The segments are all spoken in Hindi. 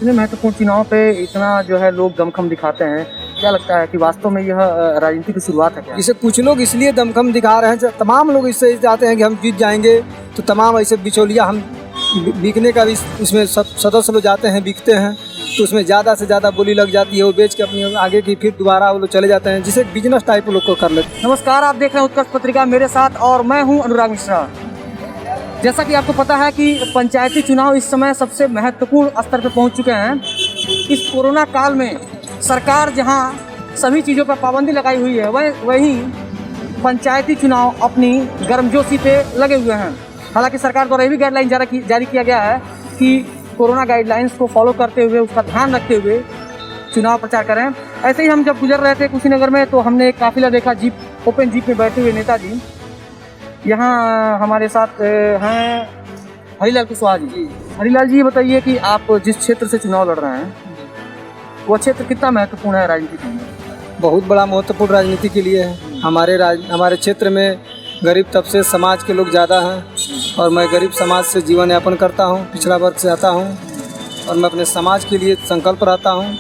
इतने महत्वपूर्ण चुनाव पे इतना जो है लोग दमखम दिखाते हैं, क्या लगता है कि वास्तव में यह राजनीति की शुरुआत है क्या? इसे कुछ लोग इसलिए दमखम दिखा रहे हैं, तमाम लोग इससे चाहते हैं कि हम जीत जाएंगे, तो तमाम ऐसे बिचौलिया हम बिकने का भी इसमें सदस्य लोग जाते हैं, बिकते हैं, तो उसमें ज़्यादा से ज़्यादा बोली लग जाती है, वो बेच के अपनी आगे की फिर दोबारा वो लोग चले जाते हैं, जिसे बिजनेस टाइप लोग को कर लेते हैं। नमस्कार, आप देख रहे हैं उत्कर्ष पत्रिका मेरे साथ और मैं हूं अनुराग मिश्रा। जैसा कि आपको पता है कि पंचायती चुनाव इस समय सबसे महत्वपूर्ण स्तर पर पहुंच चुके हैं। इस कोरोना काल में सरकार जहां सभी चीज़ों पर पाबंदी लगाई हुई है, वहीं पंचायती चुनाव अपनी गर्मजोशी पे लगे हुए हैं। हालांकि सरकार द्वारा ये भी गाइडलाइन जारी किया गया है कि कोरोना गाइडलाइंस को फॉलो करते हुए, उसका ध्यान रखते हुए चुनाव प्रचार करें। ऐसे ही हम जब गुजर रहे थे कुशीनगर में, तो हमने एक काफिला देखा, जीप ओपन जीप में बैठे हुए नेताजी। यहाँ हमारे साथ हैं हरिलाल कुशवाहा जी। हरिलाल जी, ये बताइए कि आप जिस क्षेत्र से चुनाव लड़ रहे हैं, वो क्षेत्र कितना महत्वपूर्ण है राजनीति के लिए? बहुत बड़ा महत्वपूर्ण राजनीति के लिए है। हमारे क्षेत्र में गरीब तबके समाज के लोग ज़्यादा हैं और मैं गरीब समाज से जीवन यापन करता हूं, पिछड़ा वर्ग से आता हूं और मैं अपने समाज के लिए संकल्प रहता हूं।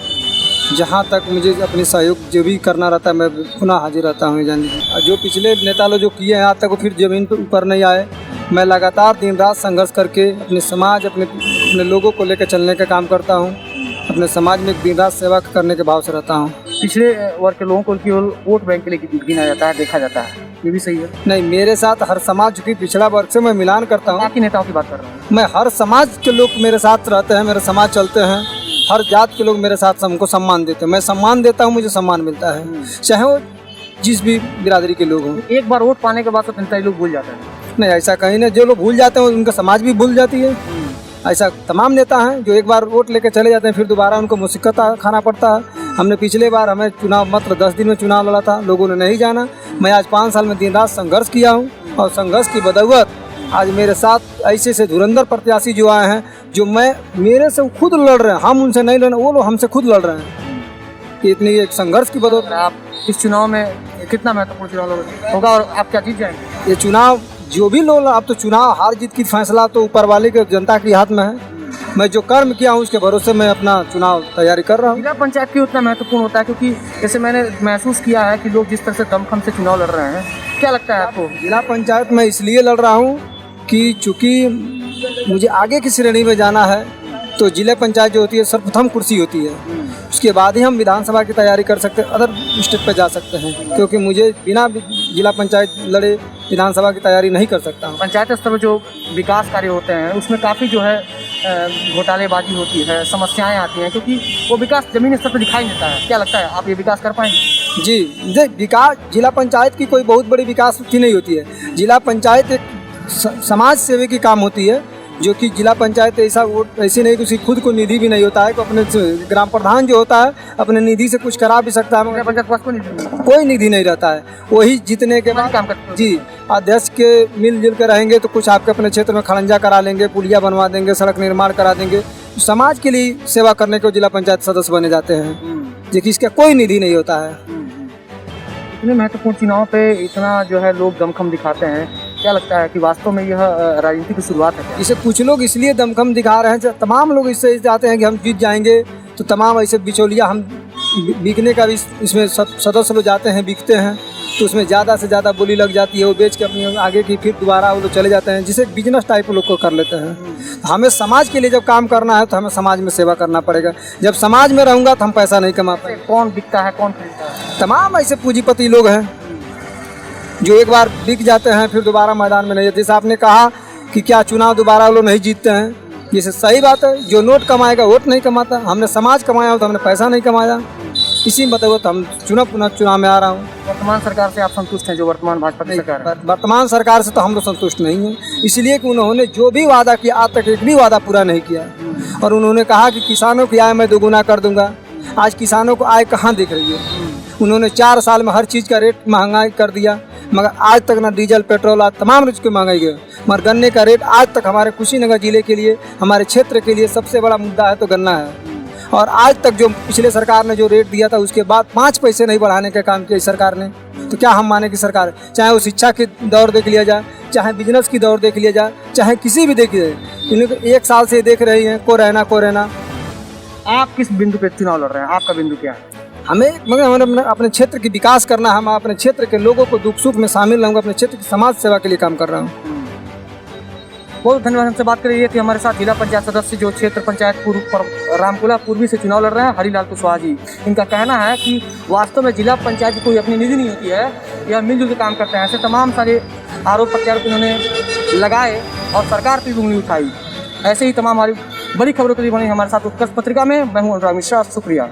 जहां तक मुझे अपनी सहयोग जो भी करना रहता है, मैं पुनः हाजिर रहता हूं। जान लीजिए, जो पिछले नेता लोग जो किए हैं आज तक वो फिर ज़मीन पर ऊपर नहीं आए। मैं लगातार दिन रात संघर्ष करके अपने समाज, अपने लोगों को लेकर चलने का काम करता हूँ। अपने समाज में दिन रात सेवा करने के भाव से रहता हूँ। पिछड़े वर्ग के लोगों को केवल वोट बैंक के लिए गिना जाता है, देखा जाता है, ये भी सही है? नहीं, मेरे साथ हर समाज की पिछड़ा वर्ग से मैं मिलान करता हूँ। बाकी नेताओं की बात कर रहा हूँ मैं। हर समाज के लोग मेरे साथ रहते हैं, मेरे समाज चलते हैं। हर जात के लोग मेरे साथ हमको सम्मान देते हैं। मैं सम्मान देता हूँ, मुझे सम्मान मिलता है, चाहे वो जिस भी बिरादरी के लोग हों। एक बार वोट पाने के बाद सब नेता लोग भूल जाते हैं। नहीं, ऐसा कहीं नहीं। जो लोग भूल जाते हैं उनका समाज भी भूल जाती है। ऐसा तमाम नेता हैं जो एक बार वोट लेकर चले जाते हैं, फिर दोबारा उनको मुसीबत खाना पड़ता है। हमने पिछले बार हमें चुनाव मात्र 10 दिन में चुनाव लड़ा था, लोगों ने नहीं जाना। मैं आज 5 साल में दिन रात संघर्ष किया हूँ और संघर्ष की बदौलत आज मेरे साथ ऐसे धुरंधर प्रत्याशी जो आए हैं, जो मेरे से खुद लड़ रहे हैं। हम उनसे नहीं लड़ रहे, वो लोग हमसे खुद लड़ रहे हैं। इतनी एक संघर्ष की बदौलत आप इस चुनाव में कितना महत्वपूर्ण चुनाव होगा और आप क्या जीत जाएंगे? ये चुनाव जो भी लोग, अब तो चुनाव हार जीत की फैसला तो ऊपर वाले के, जनता के हाथ में है। मैं जो कर्म किया हूँ उसके भरोसे मैं अपना चुनाव तैयारी कर रहा हूँ। जिला पंचायत क्यों उतना महत्वपूर्ण होता है? क्योंकि जैसे मैंने महसूस किया है कि लोग जिस तरह से दमखम से चुनाव लड़ रहे हैं, क्या लगता है आपको? जिला पंचायत में इसलिए लड़ रहा हूँ कि चूँकि मुझे आगे की श्रेणी में जाना है, तो जिला पंचायत जो होती है सर्वप्रथम कुर्सी होती है। उसके बाद ही हम विधानसभा की तैयारी कर सकते हैं, अदर स्टेप पे जा सकते हैं। क्योंकि मुझे बिना जिला पंचायत लड़े विधानसभा की तैयारी नहीं कर सकता हूँ। पंचायत स्तर पर जो विकास कार्य होते हैं उसमें काफ़ी जो है घोटालेबाजी होती है, समस्याएं आती हैं, क्योंकि वो विकास जमीनी स्तर पर दिखाई देता है। क्या लगता है आप ये विकास कर पाएंगे? जी, विकास जिला पंचायत की कोई बहुत बड़ी विकास की नहीं होती है। जिला पंचायत एक समाज सेवा की काम होती है, जो कि जिला पंचायत ऐसी नहीं कि उसकी खुद को निधि भी नहीं होता है। अपने ग्राम प्रधान जो होता है अपने निधि से कुछ करा भी सकता है, मगर पंचायत कोई निधि नहीं रहता है। वही जीतने के बाद काम करते जी अध्यक्ष के मिलजुल के रहेंगे तो कुछ आपके अपने क्षेत्र में खड़ंजा करा लेंगे, पुलिया बनवा देंगे, सड़क निर्माण करा देंगे। समाज के लिए सेवा करने को जिला पंचायत सदस्य बने जाते हैं, जो कि इसका कोई निधि नहीं होता है। इतने महत्वपूर्ण चुनाव पे इतना जो है लोग दमखम दिखाते हैं, क्या लगता है कि वास्तव में यह राजनीति की शुरुआत है क्या? इसे कुछ लोग इसलिए दमखम दिखा रहे हैं, तमाम लोग इससे चाहते हैं कि हम जीत जाएंगे, तो तमाम ऐसे बिचौलिया हम बिकने का भी इसमें सदस्य लोग जाते हैं, बिकते हैं, तो उसमें ज़्यादा से ज़्यादा बोली लग जाती है, वो बेच के अपनी आगे की फिर दोबारा वो लोग चले जाते हैं, जिसे बिजनेस टाइप लोग को कर लेते हैं। हमें समाज के लिए जब काम करना है तो हमें समाज में सेवा करना पड़ेगा। जब समाज में रहूँगा तो हम पैसा नहीं कमा पाएंगे। कौन बिकता है, कौन खरीदता है? तमाम ऐसे पूंजीपति लोग हैं जो एक बार बिक जाते हैं, फिर दोबारा मैदान में नहीं। जैसे आपने कहा कि क्या चुनाव दोबारा वो लोग नहीं जीतते हैं, जैसे सही बात है। जो नोट कमाएगा वोट नहीं कमाता। हमने समाज कमाया हो तो हमने पैसा नहीं कमाया, इसी बदौलत हम पुनः चुनाव में आ रहा हूँ। वर्तमान सरकार से आप संतुष्ट हैं? जो वर्तमान भाजपा की सरकार है, वर्तमान सरकार से तो हम लोग संतुष्ट नहीं हैं, इसलिए कि उन्होंने जो भी वादा किया आज तक एक भी वादा पूरा नहीं किया। और उन्होंने कहा कि किसानों की आय मैं दोगुना कर दूंगा। आज किसानों को आय कहाँ दिख रही है? उन्होंने 4 साल में हर चीज़ का रेट महंगाई कर दिया, मगर आज तक ना डीजल पेट्रोल आज तमाम चीज़ की महंगाई गई। मगर गन्ने का रेट आज तक हमारे कुशीनगर जिले के लिए, हमारे क्षेत्र के लिए सबसे बड़ा मुद्दा है तो गन्ना है। और आज तक जो पिछले सरकार ने जो रेट दिया था उसके बाद 5 पैसे नहीं बढ़ाने का काम किया इस सरकार ने। तो क्या हम माने कि सरकार, चाहे वो शिक्षा की दौर देख लिया जाए, चाहे बिजनेस की दौर देख लिया जाए, चाहे किसी भी देख लिया जाए, इन लोग 1 साल से देख रही हैं को रहना आप किस बिंदु पे चुनाव लड़ रहे हैं? आपका बिंदु क्या है? हमें मगर अपने क्षेत्र की विकास करना, हम अपने क्षेत्र के लोगों को दुख सुख में शामिल रहूँगा, अपने क्षेत्र की समाज सेवा के लिए काम कर रहा हूँ। बहुत धन्यवाद। हमसे बात करिए कि हमारे साथ जिला पंचायत सदस्य जो क्षेत्र पंचायत रामकुला पूर्वी से चुनाव लड़ रहे हैं, हरिलाल कुशवाहा जी। इनका कहना है कि वास्तव में जिला पंचायत की कोई अपनी निधि नहीं होती है, यह मिलजुल के काम करते हैं। ऐसे तमाम सारे आरोप प्रत्यारोप इन्होंने लगाए और सरकार पर भी उंगली उठाई। ऐसे ही तमाम हमारी बड़ी खबरों के लिए बनी हमारे साथ उत्कर्ष पत्रिका में। मैं हूँ अनुराग मिश्रा, शुक्रिया।